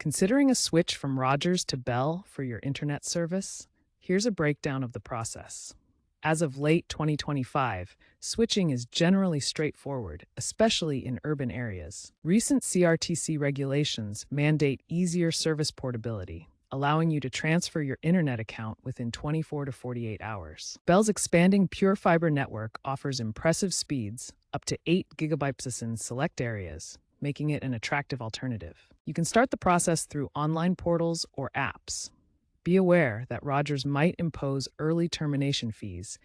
Considering a switch from Rogers to Bell for your internet service? Here's a breakdown of the process. As of late 2025, switching is generally straightforward, especially in urban areas. Recent CRTC regulations mandate easier service portability, allowing you to transfer your internet account within 24 to 48 hours. Bell's expanding Pure Fiber network offers impressive speeds, up to 8 gigabytes in select areas, making it an attractive alternative. You can start the process through online portals or apps. Be aware that Rogers might impose early termination fees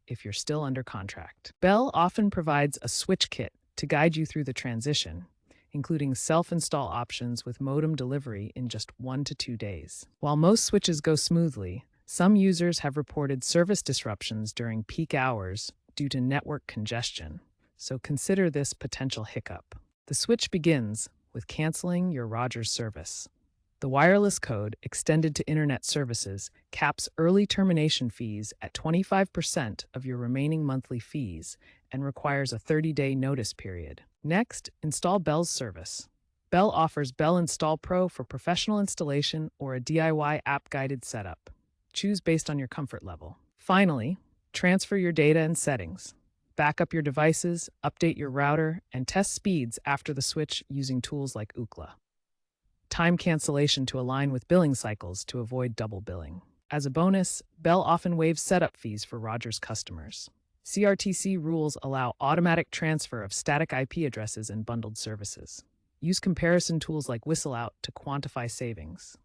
if you're still under contract. Bell often provides a switch kit to guide you through the transition, including self-install options with modem delivery in just 1 to 2 days. While most switches go smoothly, some users have reported service disruptions during peak hours due to network congestion, so consider this potential hiccup. The switch begins with canceling your Rogers service. The wireless code extended to internet services caps early termination fees at 25% of your remaining monthly fees and requires a 30-day notice period. Next, install Bell's service. Bell offers Bell Install Pro for professional installation or a DIY app-guided setup. Choose based on your comfort level. Finally, transfer your data and settings. Back up your devices, update your router, and test speeds after the switch using tools like Ookla. Time cancellation to align with billing cycles to avoid double billing. As a bonus, Bell often waives setup fees for Rogers customers. CRTC rules allow automatic transfer of static IP addresses and bundled services. Use comparison tools like WhistleOut to quantify savings.